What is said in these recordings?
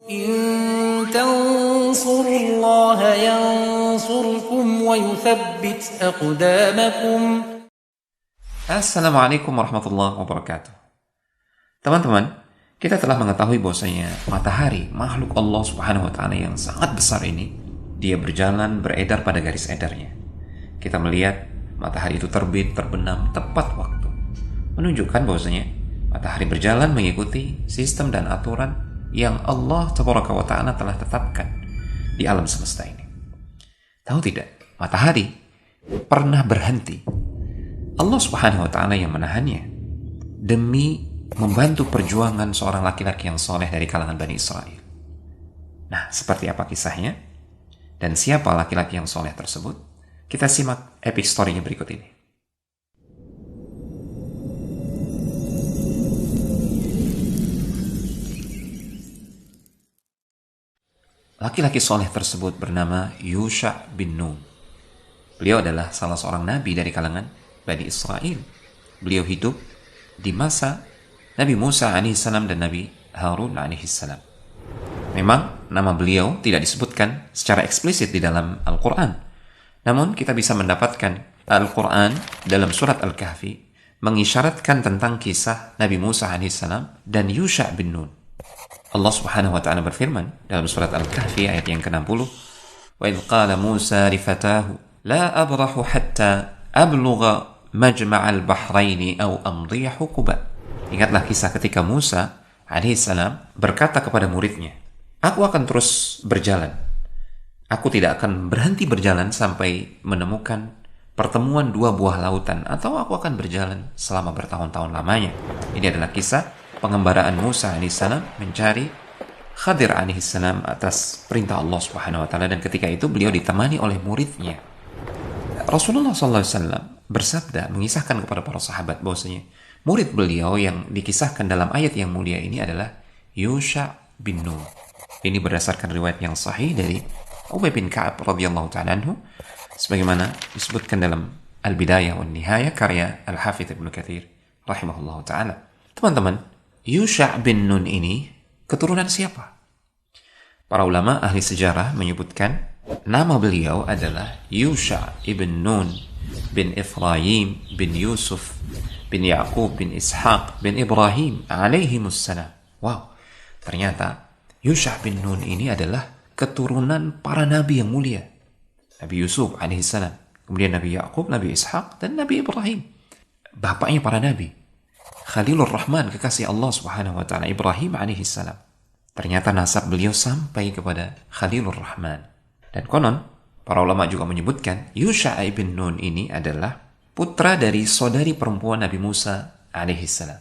إن تنصروا الله ينصركم ويثبت أقدامكم. Assalamualaikum warahmatullahi wabarakatuh. Teman-teman, kita telah mengetahui bahwasanya matahari, makhluk Allah Subhanahu wa taala yang sangat besar ini, dia berjalan beredar pada garis edarnya. Kita melihat matahari itu terbit, terbenam tepat waktu, menunjukkan bahwasanya matahari berjalan mengikuti sistem dan aturan yang Allah Tabaraka wa taala telah tetapkan di alam semesta ini. Tahu tidak, matahari pernah berhenti. Allah Subhanahu wa taala yang menahannya demi membantu perjuangan seorang laki-laki yang soleh dari kalangan Bani Israel. Nah, seperti apa kisahnya? Dan siapa laki-laki yang soleh tersebut? Kita simak epic story-nya berikut ini. Laki-laki soleh tersebut bernama Yusha bin Nun. Beliau adalah salah seorang nabi dari kalangan Bani Israel. Beliau hidup di masa Nabi Musa alaihissalam dan Nabi Harun alaihissalam. Memang nama beliau tidak disebutkan secara eksplisit di dalam Al-Quran. Namun kita bisa mendapatkan Al-Quran dalam surat Al-Kahfi mengisyaratkan tentang kisah Nabi Musa alaihissalam dan Yusha bin Nun. Allah Subhanahu wa taala berfirman dalam surat Al-Kahfi ayat yang ke-60, "Wa idh qala Musa li fatahu la abrahu hatta ablugha majma'al bahraini aw amdiya huquba." Ingatlah kisah ketika Musa alaihissalam berkata kepada muridnya, "Aku akan terus berjalan. Aku tidak akan berhenti berjalan sampai menemukan pertemuan dua buah lautan, atau aku akan berjalan selama bertahun-tahun lamanya." Ini adalah kisah pengembaraan Musa alaihissalam mencari Khadir alaihissalam atas perintah Allah Subhanahu wa taala, dan ketika itu beliau ditemani oleh muridnya. Rasulullah SAW bersabda, mengisahkan kepada para sahabat bahwasanya murid beliau yang dikisahkan dalam ayat yang mulia ini adalah Yusha bin Nun. Ini berdasarkan riwayat yang sahih dari Ubay bin Ka'ab radhiyallahu ta'ala anhu, sebagaimana disebutkan dalam Al-Bidayah wan Nihayah karya Al-Hafidz Ibnu Katsir rahimahullahu ta'ala. Teman-teman, Yusha bin Nun ini keturunan siapa? Para ulama ahli sejarah menyebutkan nama beliau adalah Yusha ibn Nun bin Ephraim bin Yusuf bin Yaqub bin Ishaq bin Ibrahim alaihimussalam. Wow, ternyata Yusha bin Nun ini adalah keturunan para nabi yang mulia. Nabi Yusuf alaihissalam, kemudian Nabi Yaqub, Nabi Ishaq, dan Nabi Ibrahim. Bapaknya para nabi. Khalilur Rahman, kekasih Allah Subhanahu wa taala, Ibrahim alaihissalam. Ternyata nasab beliau sampai kepada Khalilur Rahman. Dan konon, para ulama juga menyebutkan Yusha ibn Nun ini adalah putra dari saudari perempuan Nabi Musa alaihissalam.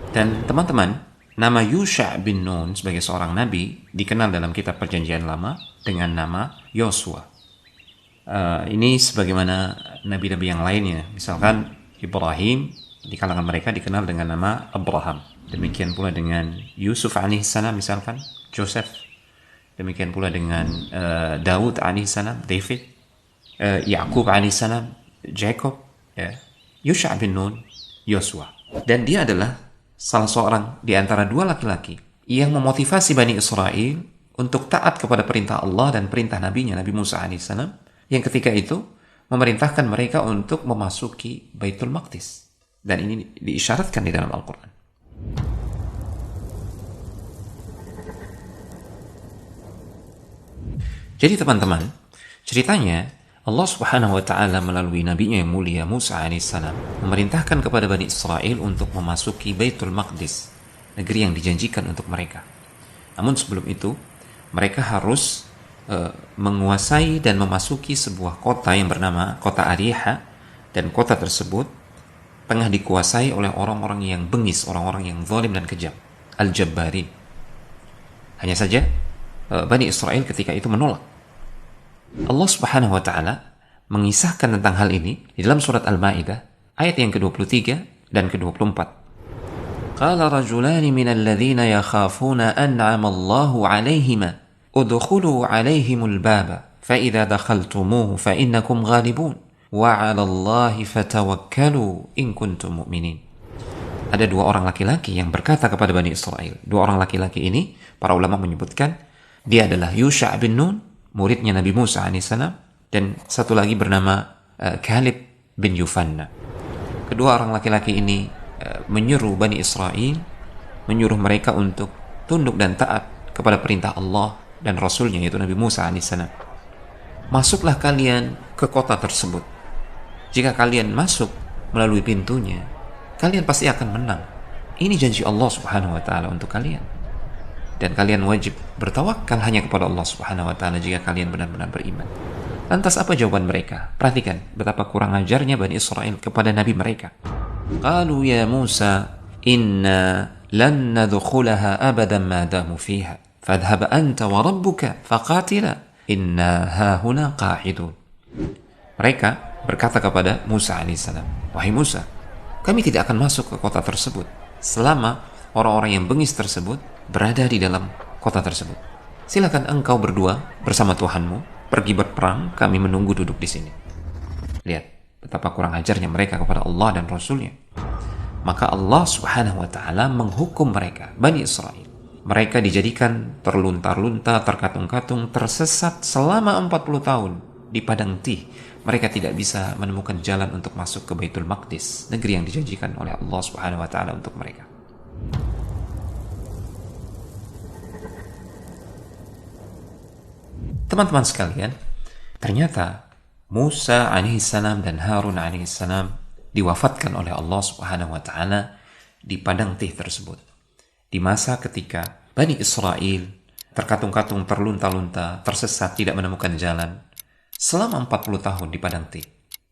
Dan teman-teman, nama Yusha bin Nun sebagai seorang nabi dikenal dalam kitab Perjanjian Lama dengan nama Yosua. Ini sebagaimana nabi-nabi yang lainnya. Misalkan Ibrahim, di kalangan mereka dikenal dengan nama Abraham. Demikian pula dengan Yusuf alaihissalam, misalkan Joseph. Demikian pula dengan Daud alaihissalam, David. Yaqub alaihissalam, Jacob. Yusha bin Nun, Yosua. Dan dia adalah salah seorang di antara dua laki-laki yang memotivasi Bani Israel untuk taat kepada perintah Allah dan perintah nabinya, Nabi Musa alaihissalam, yang ketika itu memerintahkan mereka untuk memasuki Baitul Maqdis. Dan ini diisyaratkan di dalam Al-Quran. Jadi teman-teman, ceritanya Allah Subhanahu wa taala melalui nabinya yang mulia Musa alaihissalam memerintahkan kepada Bani Israel untuk memasuki Baitul Maqdis, negeri yang dijanjikan untuk mereka. Namun sebelum itu, mereka harus menguasai dan memasuki sebuah kota yang bernama kota Ariha, dan kota tersebut tengah dikuasai oleh orang-orang yang bengis, orang-orang yang zalim dan kejam, Al-Jabbarin. Hanya saja Bani Israel ketika itu menolak. Allah Subhanahu wa taala mengisahkan tentang hal ini di dalam surat Al-Maidah ayat yang ke-23 dan ke-24. Qala rajulani minal ladzina yakhafuna an'ama Allahu 'alaihima udkhulu 'alaihimul baba fa idza dakhaltumuhu fa innakum ghalibun wa 'ala Allahi fatawakkalu in kuntum mu'minin. ada dua orang laki-laki yang berkata kepada Bani Israel. Dua orang laki-laki ini, para ulama menyebutkan, dia adalah Yusha' bin Nun, muridnya Nabi Musa alaihissalam, dan satu lagi bernama Kalib bin Yufanna. Kedua orang laki-laki ini menyuruh Bani Israel, menyuruh mereka untuk tunduk dan taat kepada perintah Allah dan Rasulnya, yaitu Nabi Musa alaihissalam. Masuklah kalian ke kota tersebut. Jika kalian masuk melalui pintunya, kalian pasti akan menang. Ini janji Allah subhanahu wa ta'ala untuk kalian. Dan kalian wajib bertawakal hanya kepada Allah subhanahu wa ta'ala jika kalian benar-benar beriman. Lantas apa jawaban mereka? Perhatikan betapa kurang ajarnya Bani Israel kepada Nabi mereka. Qalu ya Musa, inna lan nadkhulaha abadan ma damu fiha. Fadhhab anta wa rabbuka faqatila inna hahuna qa'idun. Mereka berkata kepada Musa alaihissalam, wahai Musa, kami tidak akan masuk ke kota tersebut selama orang-orang yang bengis tersebut berada di dalam kota tersebut. Silakan engkau berdua bersama Tuhanmu pergi berperang, kami menunggu duduk di sini. Lihat betapa kurang ajarnya mereka kepada Allah dan Rasulnya. Maka Allah subhanahu wa ta'ala menghukum mereka, Bani Israel. Mereka dijadikan terlunta-lunta, terkatung-katung, tersesat selama 40 tahun di padang Tih. Mereka tidak bisa menemukan jalan untuk masuk ke Baitul Maqdis, negeri yang dijanjikan oleh Allah subhanahu wa ta'ala untuk mereka. Teman-teman sekalian, ternyata Musa alaihissalam dan Harun alaihissalam diwafatkan oleh Allah subhanahu wa ta'ala di padang Tih tersebut. Di masa ketika Bani Israel terkatung-katung, terlunta-lunta, tersesat, tidak menemukan jalan selama 40 tahun di padang Tih,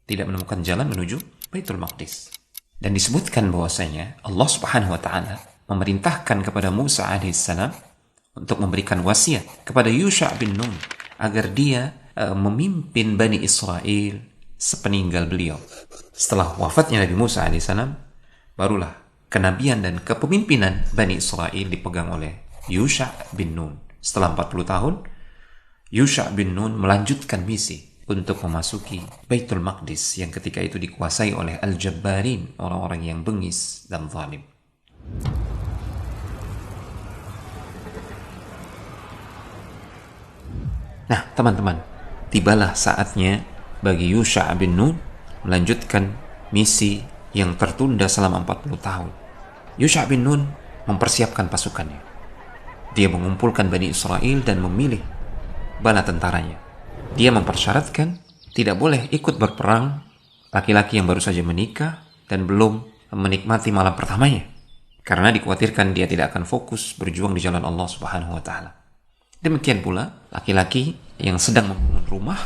tidak menemukan jalan menuju Baitul Maqdis. Dan disebutkan bahwasanya Allah subhanahu wa ta'ala memerintahkan kepada Musa alaihissalam untuk memberikan wasiat kepada Yusha' bin Nun agar dia memimpin Bani Israel sepeninggal beliau. Setelah wafatnya Nabi Musa alaihissalam, barulah kenabian dan kepemimpinan Bani Israel dipegang oleh Yusha' bin Nun. Setelah 40 tahun, Yusha' bin Nun melanjutkan misi untuk memasuki Baitul Maqdis yang ketika itu dikuasai oleh Al-Jabbarin, orang-orang yang bengis dan zalim. Nah, teman-teman, tibalah saatnya bagi Yusha' bin Nun melanjutkan misi yang tertunda selama 40 tahun. Yusha' bin Nun mempersiapkan pasukannya. Dia mengumpulkan Bani Israel dan memilih bala tentaranya. Dia mempersyaratkan tidak boleh ikut berperang laki-laki yang baru saja menikah dan belum menikmati malam pertamanya, karena dikhawatirkan dia tidak akan fokus berjuang di jalan Allah subhanahu wa ta'ala. Demikian pula laki-laki yang sedang membangun rumah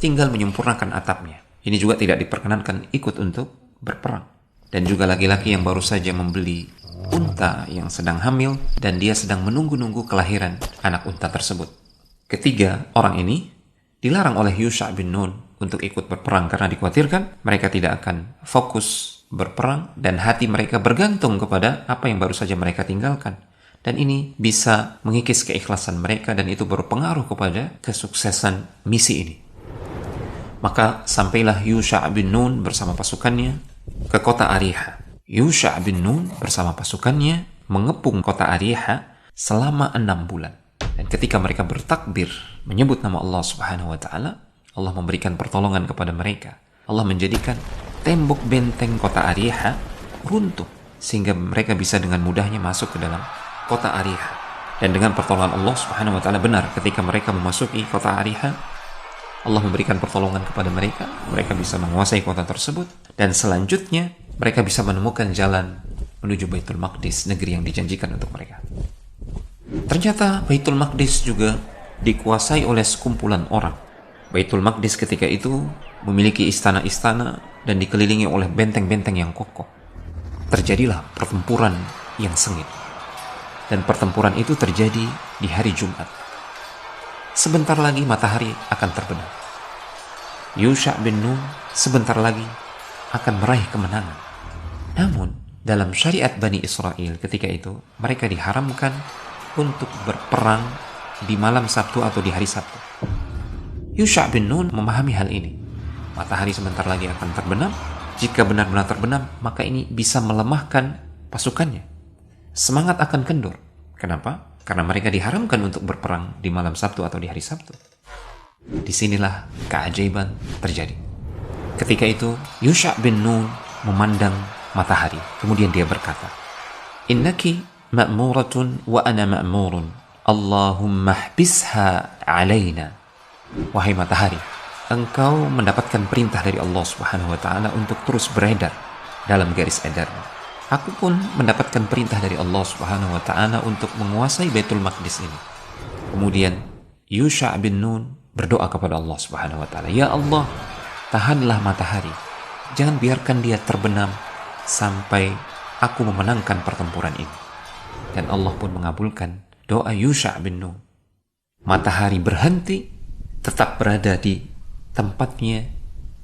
tinggal menyempurnakan atapnya. Ini juga tidak diperkenankan ikut untuk berperang. Dan juga laki-laki yang baru saja membeli unta yang sedang hamil dan dia sedang menunggu-nunggu kelahiran anak unta tersebut. Ketiga orang ini dilarang oleh Yusha' bin Nun untuk ikut berperang karena dikhawatirkan mereka tidak akan fokus berperang dan hati mereka bergantung kepada apa yang baru saja mereka tinggalkan. Dan ini bisa mengikis keikhlasan mereka dan itu berpengaruh kepada kesuksesan misi ini. Maka sampailah Yusha' bin Nun bersama pasukannya ke kota Ariha. Yusha' bin Nun bersama pasukannya mengepung kota Ariha selama 6 bulan. Dan ketika mereka bertakbir menyebut nama Allah subhanahu wa ta'ala, Allah memberikan pertolongan kepada mereka. Allah menjadikan tembok benteng kota Ariha runtuh sehingga mereka bisa dengan mudahnya masuk ke dalam kota Ariha. Dan dengan pertolongan Allah subhanahu wa ta'ala, benar ketika mereka memasuki kota Ariha, Allah memberikan pertolongan kepada mereka. Mereka bisa menguasai kota tersebut dan selanjutnya mereka bisa menemukan jalan menuju Baitul Maqdis, negeri yang dijanjikan untuk mereka. Ternyata Baitul Maqdis juga dikuasai oleh sekumpulan orang. Baitul Maqdis ketika itu memiliki istana-istana dan dikelilingi oleh benteng-benteng yang kokoh. Terjadilah pertempuran yang sengit. Dan pertempuran itu terjadi di hari Jumat. Sebentar lagi matahari akan terbenam. Yusha' bin Nun sebentar lagi akan meraih kemenangan. Namun, dalam syariat Bani Israel ketika itu, mereka diharamkan untuk berperang di malam Sabtu atau di hari Sabtu. Yusha' bin Nun memahami hal ini. Matahari sebentar lagi akan terbenam. Jika benar-benar terbenam, maka ini bisa melemahkan pasukannya. Semangat akan kendur. Kenapa? Karena mereka diharamkan untuk berperang di malam Sabtu atau di hari Sabtu. Disinilah keajaiban terjadi. Ketika itu Yusha bin Nun memandang matahari. Kemudian dia berkata, Innaki ma'muratun wa ana ma'murun. Allahumma hbisha alaina. Wahai matahari, engkau mendapatkan perintah dari Allah Subhanahu wa taala untuk terus beredar dalam garis edarmu. Aku pun mendapatkan perintah dari Allah Subhanahu wa taala untuk menguasai Baitul Maqdis ini. Kemudian Yusha bin Nun berdoa kepada Allah Subhanahu wa taala, Ya Allah, tahanlah matahari. Jangan biarkan dia terbenam sampai aku memenangkan pertempuran ini. Dan Allah pun mengabulkan doa Yusha bin Nun. Matahari berhenti, tetap berada di tempatnya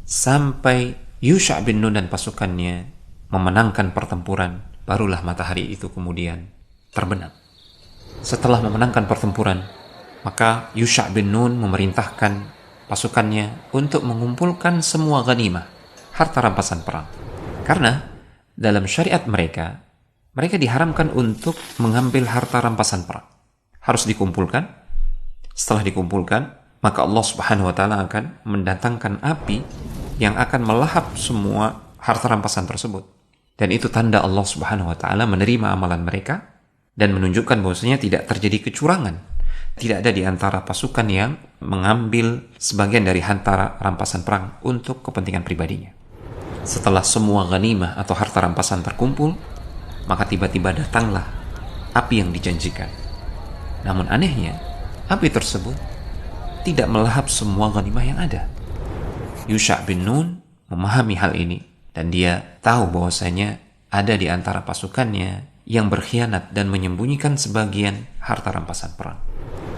sampai Yusha bin Nun dan pasukannya memenangkan pertempuran. Barulah matahari itu kemudian terbenam. Setelah memenangkan pertempuran, maka Yusha bin Nun memerintahkan pasukannya untuk mengumpulkan semua ghanimah, harta rampasan perang. Karena dalam syariat mereka diharamkan untuk mengambil harta rampasan perang. Harus dikumpulkan. Setelah dikumpulkan, maka Allah Subhanahu wa taala akan mendatangkan api yang akan melahap semua harta rampasan tersebut. Dan itu tanda Allah Subhanahu wa taala menerima amalan mereka dan menunjukkan bahwasanya tidak terjadi kecurangan. Tidak ada di antara pasukan yang mengambil sebagian dari harta rampasan perang untuk kepentingan pribadinya. Setelah semua ghanimah atau harta rampasan terkumpul, maka tiba-tiba datanglah api yang dijanjikan. Namun anehnya, api tersebut tidak melahap semua ghanimah yang ada. Yusha bin Nun memahami hal ini dan dia tahu bahwasanya ada di antara pasukannya yang berkhianat dan menyembunyikan sebagian harta rampasan perang.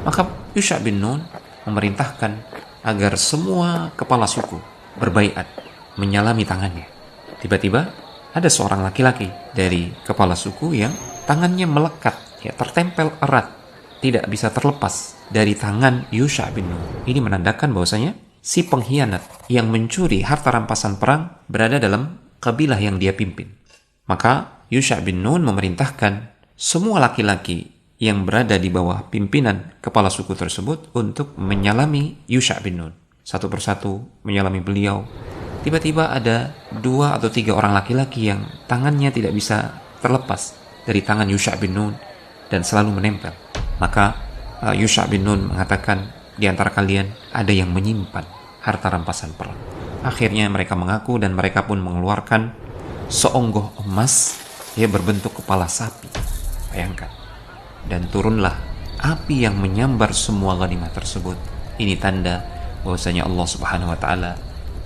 Maka Yusha bin Nun memerintahkan agar semua kepala suku berbaiat, menyalami tangannya. Tiba-tiba ada seorang laki-laki dari kepala suku yang tangannya melekat, tertempel erat, tidak bisa terlepas dari tangan Yusha bin Nun. Ini menandakan bahwasanya si pengkhianat yang mencuri harta rampasan perang berada dalam kabilah yang dia pimpin. Maka Yusha bin Nun memerintahkan semua laki-laki yang berada di bawah pimpinan kepala suku tersebut untuk menyalami Yusha bin Nun. Satu persatu menyalami beliau. Tiba-tiba ada 2 atau 3 orang laki-laki yang tangannya tidak bisa terlepas dari tangan Yusha bin Nun dan selalu menempel. Maka Yusha bin Nun mengatakan, di antara kalian ada yang menyimpan harta rampasan perang. Akhirnya mereka mengaku dan mereka pun mengeluarkan seonggoh emas berbentuk kepala sapi. Bayangkan. Dan turunlah api yang menyambar semua ghanimah tersebut. Ini tanda bahwasanya Allah Subhanahu wa taala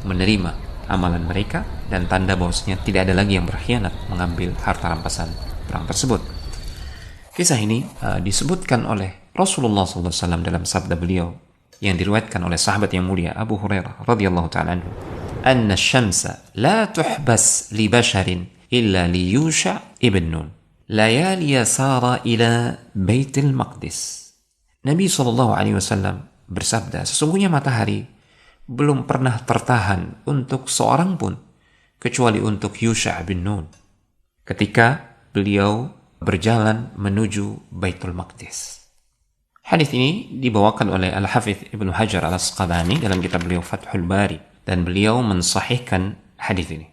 menerima amalan mereka dan tanda bahwasanya tidak ada lagi yang berkhianat mengambil harta rampasan perang tersebut. Kisah ini disebutkan oleh Rasulullah SAW dalam sabda beliau yang diriwayatkan oleh sahabat yang mulia Abu Hurairah radhiyallahu ta'ala anhu, "Anna asy-syamsa la tuhbas li basharin illa li Yusha ibn Nun, layali sara ila Baitul Maqdis." Nabi SAW bersabda, sesungguhnya matahari belum pernah tertahan untuk seorang pun kecuali untuk Yusha bin Nun ketika beliau berjalan menuju Baitul Maqdis. Hadis ini dibawakan oleh Al-Hafidz Ibnu Hajar Al-Asqalani dalam kitab beliau Fathul Bari dan beliau mensahihkan hadis ini.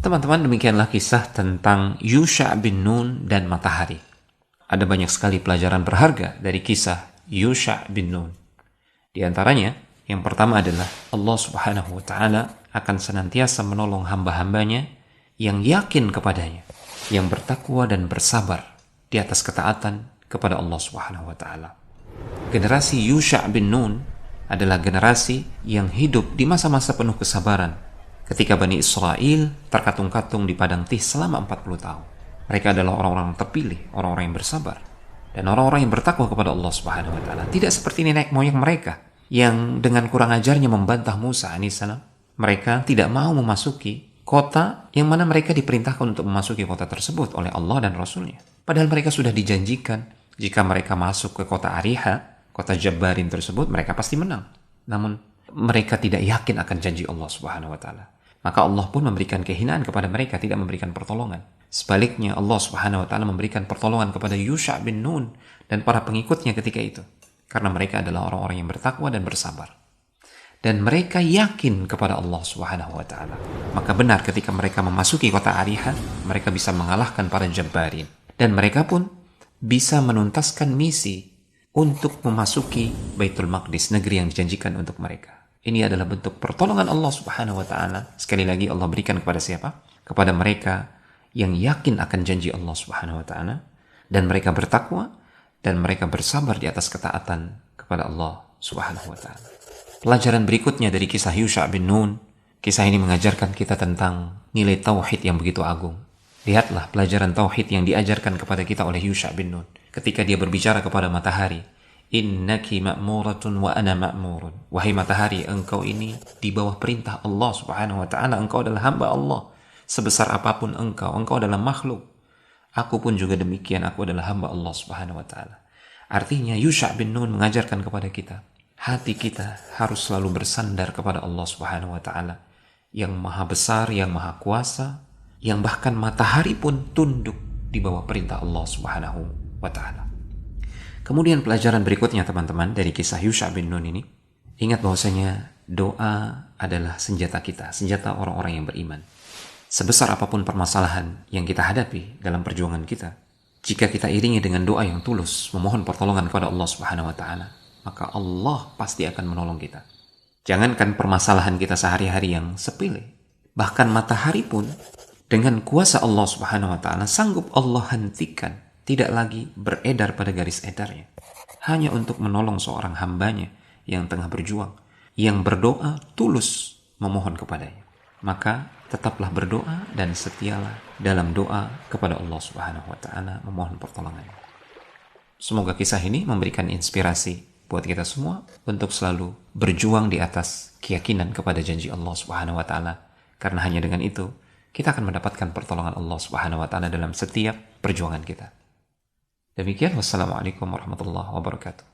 Teman-teman, demikianlah kisah tentang Yusha bin Nun dan matahari. Ada banyak sekali pelajaran berharga dari kisah Yusha bin Nun. Di antaranya, yang pertama adalah Allah Subhanahu wa taala akan senantiasa menolong hamba-hambanya yang yakin kepadanya, yang bertakwa dan bersabar di atas ketaatan kepada Allah Subhanahu wa taala. Generasi Yusha bin Nun adalah generasi yang hidup di masa-masa penuh kesabaran ketika Bani Israel terkatung-katung di padang Tih selama 40 tahun. Mereka adalah orang-orang terpilih, orang-orang yang bersabar dan orang-orang yang bertakwa kepada Allah Subhanahu wa taala. Tidak seperti nenek moyang mereka yang dengan kurang ajarnya membantah Musa alaihissalam. Mereka tidak mau memasuki kota yang mana mereka diperintahkan untuk memasuki kota tersebut oleh Allah dan Rasulnya. Padahal mereka sudah dijanjikan jika mereka masuk ke kota Ariha, kota Jabbarin tersebut, mereka pasti menang. Namun mereka tidak yakin akan janji Allah Subhanahu wa taala. Maka Allah pun memberikan kehinaan kepada mereka, tidak memberikan pertolongan. Sebaliknya Allah Subhanahu wa taala memberikan pertolongan kepada Yusha' bin Nun dan para pengikutnya ketika itu. Karena mereka adalah orang-orang yang bertakwa dan bersabar. Dan mereka yakin kepada Allah Subhanahu wa taala. Maka benar ketika mereka memasuki kota Ariha, mereka bisa mengalahkan para Jabbarin. Dan mereka pun bisa menuntaskan misi untuk memasuki Baitul Maqdis, negeri yang dijanjikan untuk mereka. Ini adalah bentuk pertolongan Allah Subhanahu wa taala. Sekali lagi Allah berikan kepada siapa? Kepada mereka yang yakin akan janji Allah Subhanahu wa taala dan mereka bertakwa dan mereka bersabar di atas ketaatan kepada Allah Subhanahu wa taala. Pelajaran berikutnya dari kisah Yusha' bin Nun, kisah ini mengajarkan kita tentang nilai tauhid yang begitu agung. Lihatlah pelajaran tauhid yang diajarkan kepada kita oleh Yusha' bin Nun ketika dia berbicara kepada matahari. Innaki ma'muratun wa ana ma'murun. Wahai matahari, engkau ini di bawah perintah Allah Subhanahu wa taala. Engkau adalah hamba Allah. Sebesar apapun engkau adalah makhluk. Aku pun juga demikian, aku adalah hamba Allah Subhanahu wa taala. Artinya Yusha' bin Nun mengajarkan kepada kita, hati kita harus selalu bersandar kepada Allah Subhanahu wa taala yang maha besar, yang maha kuasa, yang bahkan matahari pun tunduk di bawah perintah Allah Subhanahu wa taala. Kemudian pelajaran berikutnya teman-teman dari kisah Yusha' bin Nun ini, ingat bahwasanya doa adalah senjata kita, senjata orang-orang yang beriman. Sebesar apapun permasalahan yang kita hadapi dalam perjuangan kita, jika kita iringi dengan doa yang tulus, memohon pertolongan kepada Allah Subhanahu wa taala, maka Allah pasti akan menolong kita. Jangankan permasalahan kita sehari-hari yang sepele, bahkan matahari pun dengan kuasa Allah Subhanahu wa taala sanggup Allah hentikan, tidak lagi beredar pada garis edarnya, hanya untuk menolong seorang hambanya yang tengah berjuang, yang berdoa tulus memohon kepadanya. Maka tetaplah berdoa dan setialah dalam doa kepada Allah Subhanahu wa taala, memohon pertolongannya. Semoga kisah ini memberikan inspirasi buat kita semua untuk selalu berjuang di atas keyakinan kepada janji Allah Subhanahu wa taala, karena hanya dengan itu kita akan mendapatkan pertolongan Allah Subhanahu wa taala dalam setiap perjuangan kita. Demikian, wassalamualaikum warahmatullahi wabarakatuh.